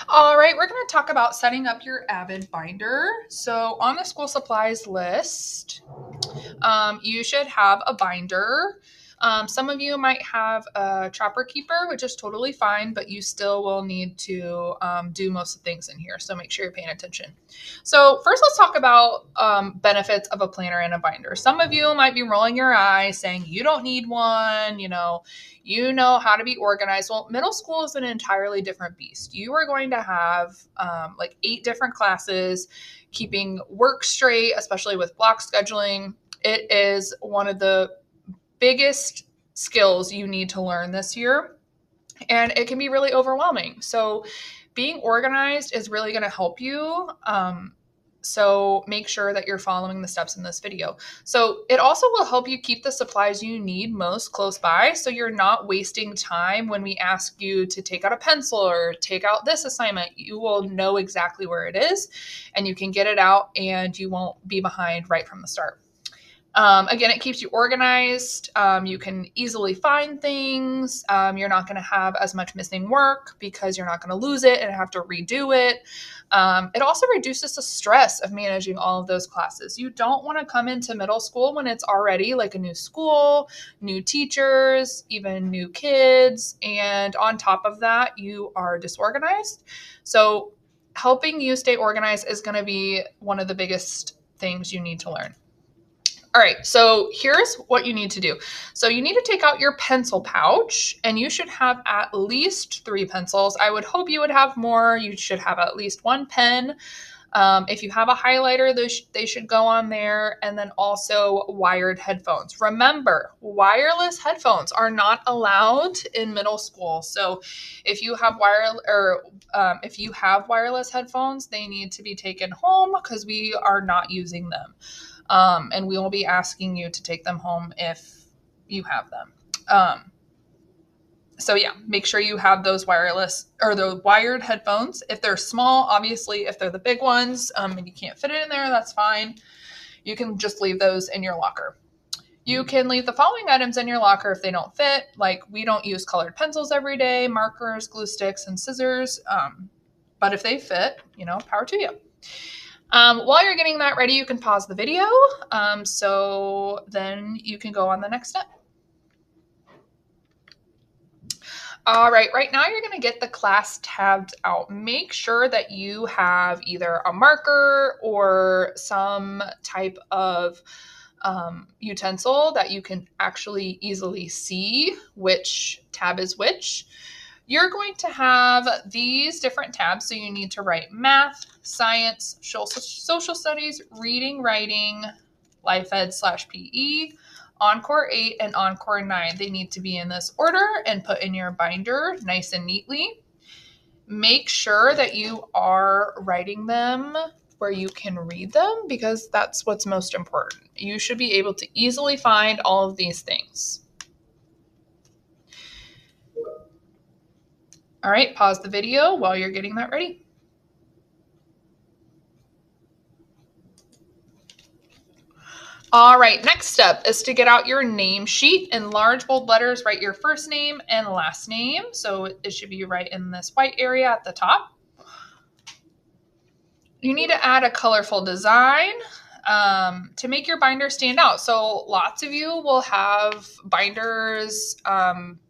All right, we're going to talk about setting up your AVID binder. So on the school supplies list, you should have a binder. Some of you might have a Trapper Keeper, which is totally fine, but you still will need to do most of the things in here. So make sure you're paying attention. So first, let's talk about benefits of a planner and a binder. Some of you might be rolling your eyes saying you don't need one, you know how to be organized. Well, middle school is an entirely different beast. You are going to have like 8 different classes, keeping work straight, especially with block scheduling. It is one of the biggest skills you need to learn this year, and it can be really overwhelming. So being organized is really going to help you. So make sure that you're following the steps in this video. So it also will help you keep the supplies you need most close by, so you're not wasting time when we ask you to take out a pencil or take out this assignment. You will know exactly where it is and you can get it out and you won't be behind right from the start. Again, it keeps you organized. You can easily find things. You're not going to have as much missing work because you're not going to lose it and have to redo it. It also reduces the stress of managing all of those classes. You don't want to come into middle school when it's already like a new school, new teachers, even new kids. And on top of that, you are disorganized. So helping you stay organized is going to be one of the biggest things you need to learn. All right, so here's what you need to do. So you need to take out your pencil pouch, and you should have at least 3 pencils. I would hope you would have more. You should have at least 1 pen. If you have a highlighter, they should go on there, and then also wired headphones. Remember, wireless headphones are not allowed in middle school. So if you have wireless headphones, they need to be taken home because we are not using them. And we will be asking you to take them home if you have them. So yeah, make sure you have those wireless or the wired headphones. If they're small, obviously, if they're the big ones and you can't fit it in there, that's fine. You can just leave those in your locker. You can leave the following items in your locker if they don't fit. Like, we don't use colored pencils every day, markers, glue sticks, and scissors. But if they fit, power to you. While you're getting that ready, you can pause the video. So then you can go on the next step. All right, right now you're going to get the class tabs out. Make sure that you have either a marker or some type of utensil that you can actually easily see which tab is which. You're going to have these different tabs. So you need to write math, science, social studies, reading, writing, life ed / PE, Encore 8, and Encore 9. They need to be in this order and put in your binder nice and neatly. Make sure that you are writing them where you can read them, because that's what's most important. You should be able to easily find all of these things. All right, pause the video while you're getting that ready. All right, next step is to get out your name sheet. In large bold letters, write your first name and last name. So it should be right in this white area at the top. You need to add a colorful design to make your binder stand out. So lots of you will have binders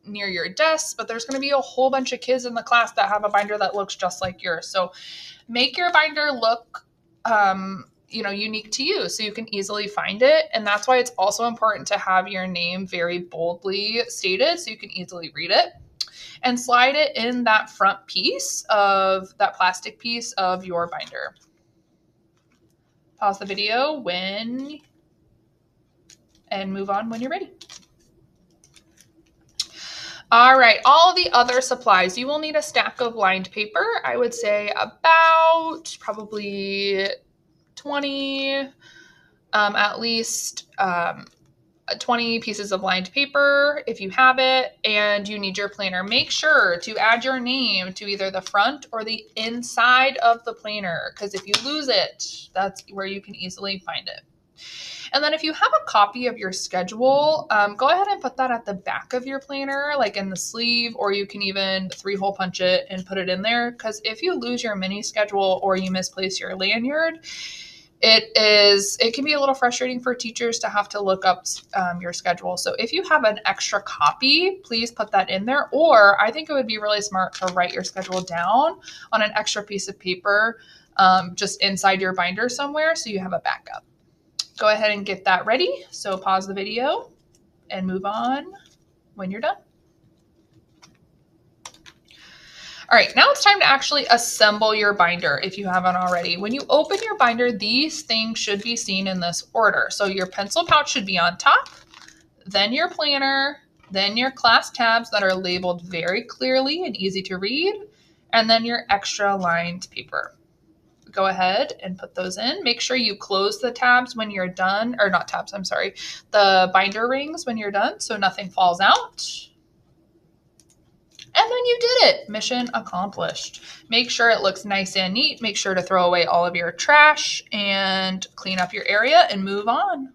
near your desk, but there's going to be a whole bunch of kids in the class that have a binder that looks just like yours. So make your binder look unique to you so you can easily find it. And that's why it's also important to have your name very boldly stated so you can easily read it. And slide it in that front piece of that plastic piece of your binder. Pause the video and move on when you're ready. All right, all the other supplies. You will need a stack of lined paper. I would say about probably 20, at least 20 pieces of lined paper if you have it, and you need your planner. Make sure to add your name to either the front or the inside of the planner, because if you lose it, that's where you can easily find it. And then if you have a copy of your schedule, go ahead and put that at the back of your planner, like in the sleeve, or you can even 3-hole punch it and put it in there. Because if you lose your mini schedule or you misplace your lanyard, it can be a little frustrating for teachers to have to look up your schedule. So if you have an extra copy, please put that in there. Or I think it would be really smart to write your schedule down on an extra piece of paper, just inside your binder somewhere, so you have a backup. Go ahead and get that ready. So pause the video and move on when you're done. All right, now it's time to actually assemble your binder if you haven't already. When you open your binder, these things should be seen in this order. So your pencil pouch should be on top, then your planner, then your class tabs that are labeled very clearly and easy to read, and then your extra lined paper. Go ahead and put those in. Make sure you close the tabs when you're done, or not tabs, I'm sorry, the binder rings when you're done so nothing falls out. And then you did it. Mission accomplished. Make sure it looks nice and neat. Make sure to throw away all of your trash and clean up your area and move on.